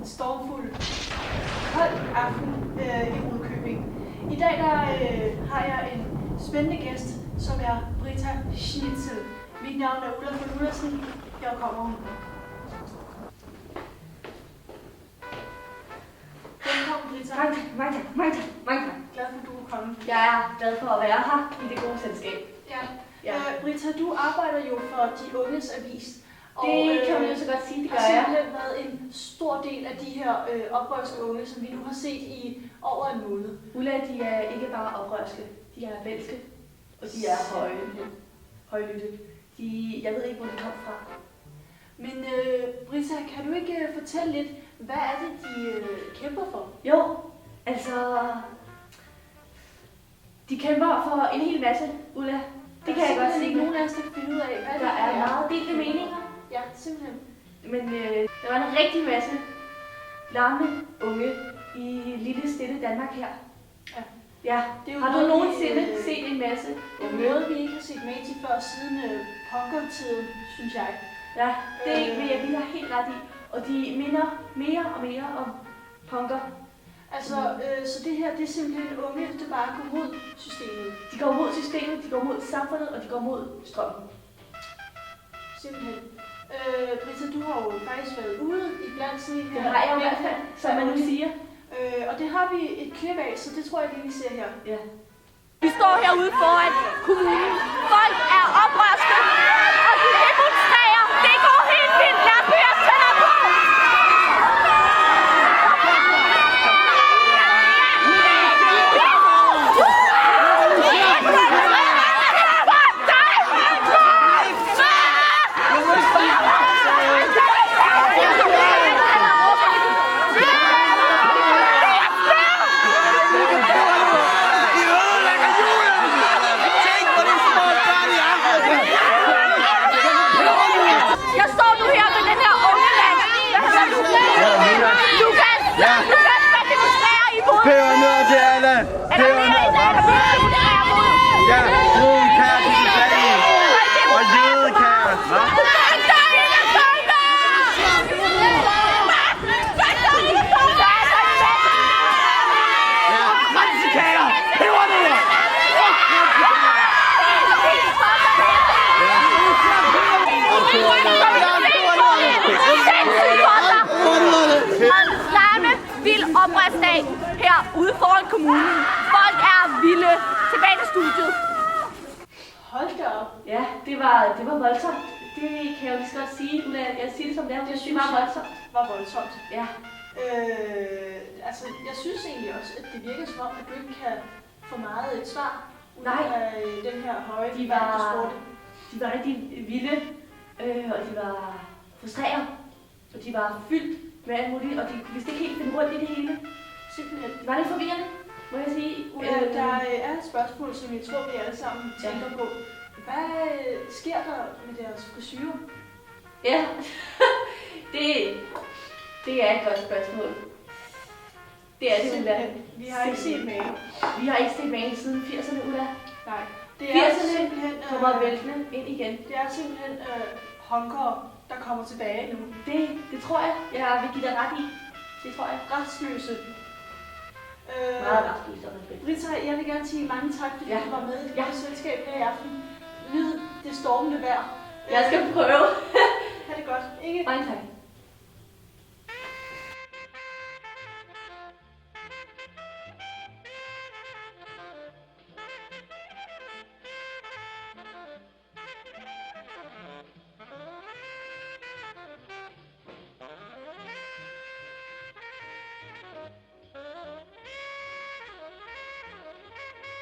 en stormfuld, kold aften i Rudkøbing. I dag har jeg en spændende gæst, som er Britta Schnitzel. Mit navn er Ulla von Ullersen. Her kommer hun. Velkommen, Britta. Mange tak. Glad for, at du er kommet. Jeg er glad for at være her i det gode selskab. Ja. Britta, du arbejder jo for De Unges Avis. Det kan man jo så godt sige, det gør jeg. Det har simpelthen været en stor del af de her oprørske unge, som vi nu har set i over en måned. Ulla, de er ikke bare oprørske, de er rebelske, og de er højlytte. Jeg ved ikke, hvor de kom fra. Men Britta, kan du ikke fortælle lidt, hvad er det, de kæmper for? Jo, altså... De kæmper for en hel masse, Ulla. Det kan jeg godt se. Nogen af os, der kan finde ud af, hvad der er meget delte meninger. Ja, simpelthen. Men der var en rigtig masse larme unge i lille stille Danmark her. Ja. Det er jo har du nogensinde set en masse unge? Det er noget, vi ikke har set med til før siden punkertiden, synes jeg. Ja, det vil jeg give dig helt ret i. Og de minder mere og mere om punker. Altså, så det her, det er simpelthen unge, der bare går mod systemet. De går mod systemet, de går mod samfundet, og de går mod strømmen. Simpelthen. Britta, du har jo faktisk været ude i blandt sådan her. Det har jeg i hvert fald, som man nu siger. Og det har vi et klip af, så det tror jeg lige, vi ser her. Ja. Vi står herude foran kommunen. Folk er oprørske, og de demonstrerer. Det går helt vildt. Lad os høre tænder på. Oprørsdag her ude foran kommunen. Folk er vilde. Tilbage til studiet. Hold da op. Ja, det var voldsomt. Det kan jeg jo lige så godt sige. Jeg siger det som det er. Det var voldsomt. Var voldsomt. Ja. Altså, jeg synes egentlig også, at det virker som om, at du ikke kan få meget et svar ud af den her høje. De var rigtig vilde, og de var frustrerede, og de var fyldt med alt muligt, og de vidste ikke helt finde rundt i det hele. Simpelthen. Det var lidt forvirrende, må jeg sige. Der er et spørgsmål, som jeg tror, vi alle sammen tænker på. Hvad sker der med deres frisyrer? Ja, det er et godt spørgsmål. Det er det, Ulla. Vi har ikke set magen. Vi har ikke set magen siden 80'erne, Ulla. Nej. Det er 80'erne simpelthen kommer væltende ind igen. Det er simpelthen honkere, der kommer tilbage nu. Det tror jeg. Jeg vil give dig ret i. Det tror jeg. Restløse. Meget restløse og respekt. Britta, jeg vil gerne sige mange tak, fordi du var med i det selskab her i aften. Nyd det stormende vejr. Jeg skal prøve. Ha' det godt, ikke? Mange tak.